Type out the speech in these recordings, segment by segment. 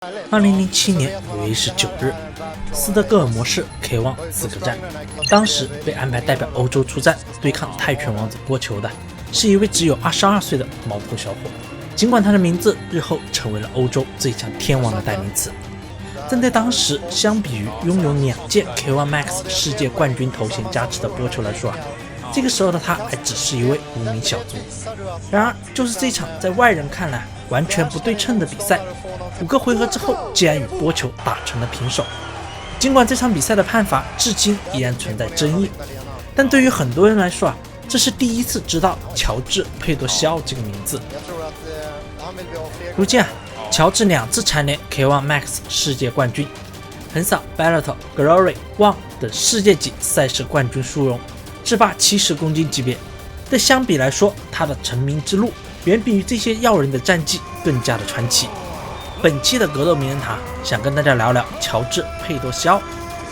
2007年5月19日，斯德哥尔摩市 K1 资格战，当时被安排代表欧洲出战对抗泰拳王子波球的是一位只有22岁的毛头小伙。尽管他的名字日后成为了欧洲最强天王的代名词，但在当时，相比于拥有2届 K1 Max 世界冠军头衔加持的波球来说这个时候的他还只是一位无名小卒。然而，就是这场在外人看来完全不对称的比赛，5个回合之后竟然与波球打成了平手。尽管这场比赛的判罚至今依然存在争议，但对于很多人来说这是第一次知道乔治·佩多西奥这个名字。如今乔治2次蝉联 K1 Max 世界冠军，横扫 Bellator、Glory、ONE 等世界级赛事冠军殊荣，制霸70公斤级别。但相比来说，他的成名之路远比于这些耀人的战绩更加的传奇。本期的格斗名人堂想跟大家聊聊乔治·佩多西奥，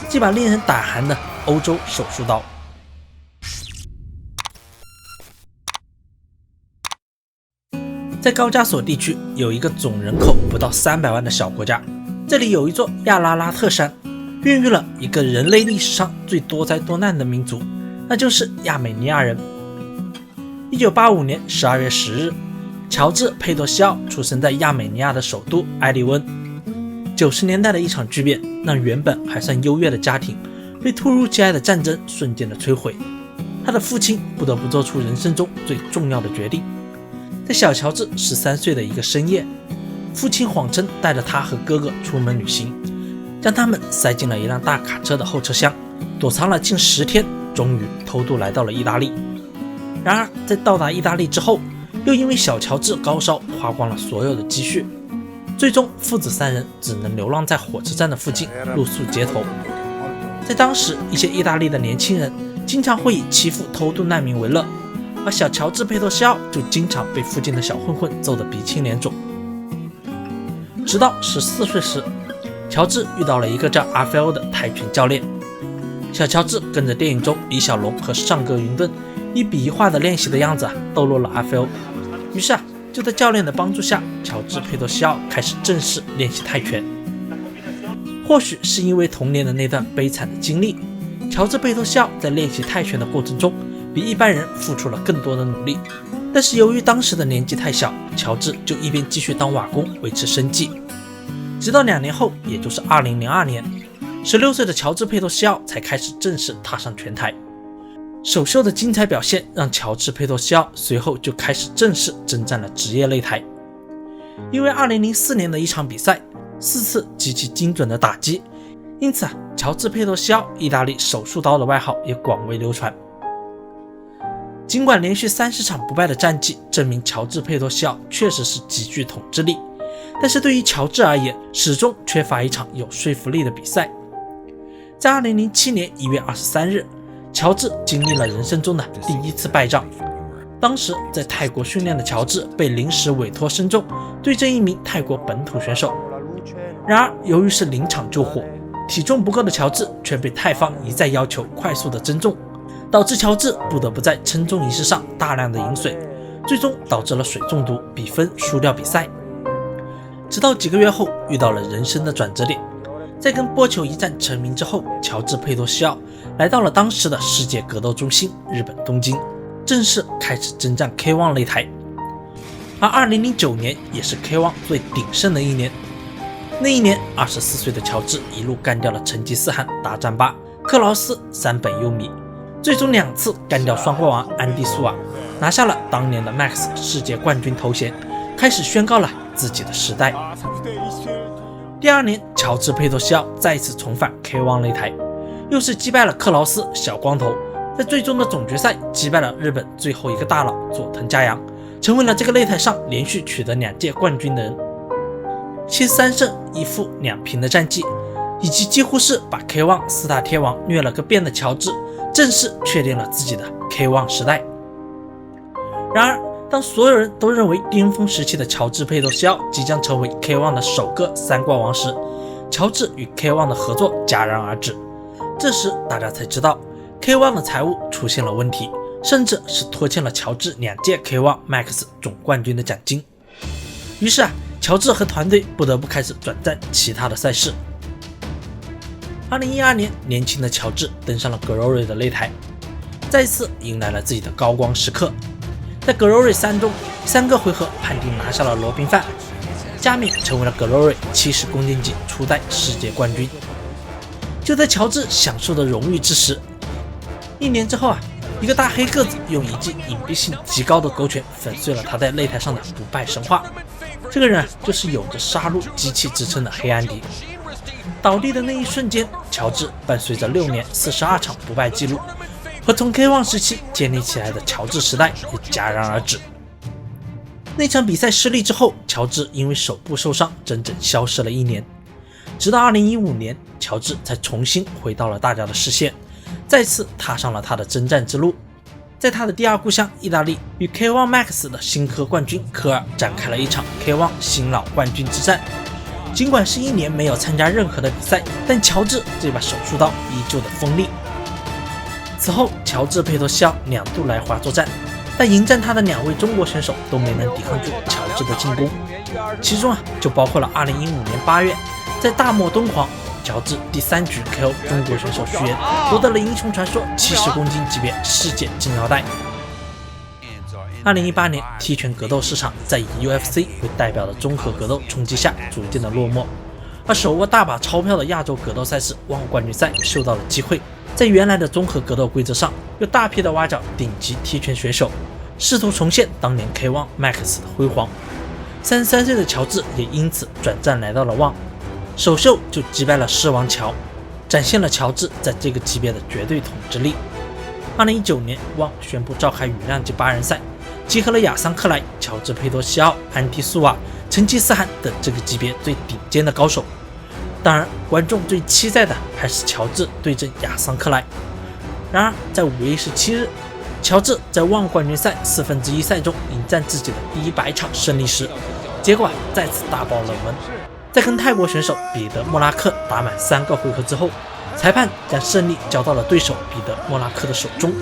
这把令人胆寒的欧洲手术刀。在高加索地区有一个总人口不到300万的小国家，这里有一座亚拉拉特山，孕育了一个人类历史上最多灾多难的民族，那就是亚美尼亚人。1985年12月10日，乔治·佩多西奥出生在亚美尼亚的首都埃利温。90年代的一场巨变让原本还算优越的家庭被突如其来的战争瞬间的摧毁，他的父亲不得不做出人生中最重要的决定。在小乔治13岁的一个深夜，父亲谎称带着他和哥哥出门旅行，将他们塞进了一辆大卡车的后车厢，躲藏了近10天，终于偷渡来到了意大利。然而在到达意大利之后，又因为小乔治高烧花光了所有的积蓄，最终父子3人只能流浪在火车站的附近，露宿街头。在当时，一些意大利的年轻人经常会以欺负偷渡难民为乐，而小乔治·佩多西奥就经常被附近的小混混揍得鼻青脸肿。直到14岁时，乔治遇到了一个叫阿菲欧的泰拳教练。小乔治跟着电影中李小龙和上阁云顿一笔一画的练习的样子逗乐了阿菲欧。于是就在教练的帮助下，乔治·佩多西奥开始正式练习泰拳。或许是因为童年的那段悲惨的经历，乔治·佩多西奥在练习泰拳的过程中比一般人付出了更多的努力。但是由于当时的年纪太小，乔治就一边继续当瓦工维持生计。直到2年后，也就是2002年，16岁的乔治·佩多西奥才开始正式踏上拳台。首秀的精彩表现让乔治·佩多西奥随后就开始正式征战了职业擂台。因为2004年的一场比赛4次极其精准的打击，因此乔治·佩多西奥意大利手术刀的外号也广为流传。尽管连续30场不败的战绩证明乔治·佩多西奥确实是极具统治力，但是对于乔治而言，始终缺乏一场有说服力的比赛。在2007年1月23日，乔治经历了人生中的第1次败仗。当时在泰国训练的乔治被临时委托身重对阵一名泰国本土选手，然而由于是临场救火，体重不够的乔治却被泰方一再要求快速的增重，导致乔治不得不在称重仪式上大量的饮水，最终导致了水中毒，比分输掉比赛。直到几个月后遇到了人生的转折点，在跟波球一战成名之后，乔治·佩多西奥来到了当时的世界格斗中心日本东京，正式开始征战 K1 擂台。而2009年也是 K1 最鼎盛的一年，那一年24岁的乔治一路干掉了成吉思汗大战巴、克劳斯、山本优弥，最终2次干掉双冠王安迪苏瓦，拿下了当年的 Max 世界冠军头衔，开始宣告了自己的时代。第2年，乔治·佩多西奥再次重返 K1 擂台，又是击败了克劳斯、小光头，在最终的总决赛击败了日本最后一个大佬佐藤佳阳，成为了这个擂台上连续取得2届冠军的人。73胜1负2平的战绩，以及几乎是把 K1 4大天王虐了个遍的乔治，正式确定了自己的 K1 时代。然而当所有人都认为巅峰时期的乔治·佩多西奥即将成为 K1 的首个3冠王时，乔治与 K1 的合作戛然而止。这时大家才知道 K1 的财务出现了问题，甚至是拖欠了乔治2届 K1 Max 总冠军的奖金。于是乔治和团队不得不开始转战其他的赛事。2012年，年轻的乔治登上了 Glory 的擂台，再次迎来了自己的高光时刻。在 Glory 3中，3个回合判定拿下了罗宾范，加冕成为了 Glory 70公斤级初代世界冠军。就在乔治享受的荣誉之时，1年之后一个大黑个子用一记隐蔽性极高的勾拳粉碎了他在擂台上的不败神话。这个人就是有着杀戮机器之称的黑安迪。倒地的那一瞬间，乔治伴随着6年42场不败记录和从 K1 时期建立起来的乔治时代也戛然而止。那场比赛失利之后，乔治因为手部受伤整整消失了1年，直到2015年，乔治才重新回到了大家的视线，再次踏上了他的征战之路。在他的第二故乡意大利，与 K1 Max 的新科冠军科尔展开了一场 K1 新老冠军之战。尽管是1年没有参加任何的比赛，但乔治这把手术刀依旧的锋利。此后，乔治佩托西奥2度来华作战，但迎战他的2位中国选手都没能抵抗住乔治的进攻，其中就包括了2015年8月，在大漠敦煌，乔治第3局 KO 中国选手徐岩，夺得了英雄传说70公斤级别世界金腰带。2018年，踢拳格斗市场在以 UFC 为代表的综合格斗冲击下逐渐的落寞，而手握大把钞票的亚洲格斗赛事万冠军赛嗅到了机会，在原来的综合格斗规则上又大批的挖角顶级踢拳选手，试图重现当年 K1 Max 的辉煌。33岁的乔治也因此转战来到了旺，首秀就击败了狮王乔，展现了乔治在这个级别的绝对统治力。2019年，旺宣布召开羽量级8人赛，集合了亚桑克莱、乔治佩托西奥、安迪苏瓦、成吉思汗等这个级别最顶尖的高手。当然，观众最期待的还是乔治对阵亚桑克莱。然而，在5月17日，乔治在旺冠军赛1/4赛中迎战自己的第100场胜利时，结果再次大爆冷门。在跟泰国选手彼得·莫拉克打满3个回合之后，裁判将胜利交到了对手彼得·莫拉克的手中。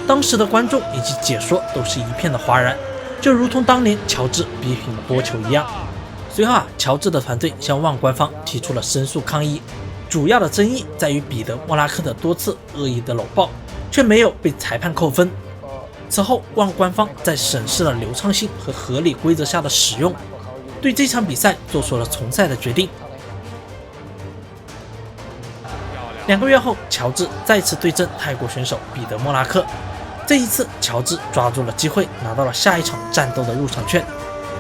当时的观众以及解说都是一片的哗然，就如同当年乔治逼平了波球一样。随后乔治的团队向旺官方提出了申诉抗议，主要的争议在于彼得·莫拉克的多次恶意的搂抱，却没有被裁判扣分。此后，旺官方在审视了流畅性和合理规则下的使用，对这场比赛做出了重赛的决定。2个月后，乔治再次对阵泰国选手彼得·莫拉克。这一次，乔治抓住了机会，拿到了下一场战斗的入场券。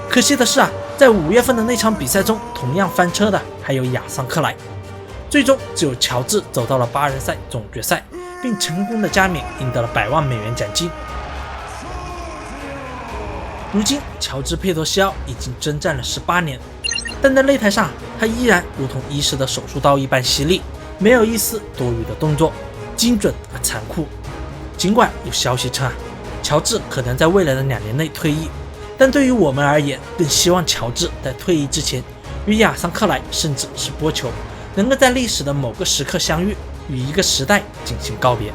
可惜的是在5月份的那场比赛中，同样翻车的还有亚桑克莱。最终，只有乔治走到了8人赛总决赛，并成功的加冕，赢得了100万美元奖金。如今，乔治佩托西奥已经征战了18年，但在擂台上，他依然如同医师的手术刀一般犀利，没有一丝多余的动作，精准而残酷。尽管有消息称乔治可能在未来的2年内退役，但对于我们而言，更希望乔治在退役之前与亚桑克莱甚至是波球能够在历史的某个时刻相遇，与一个时代进行告别。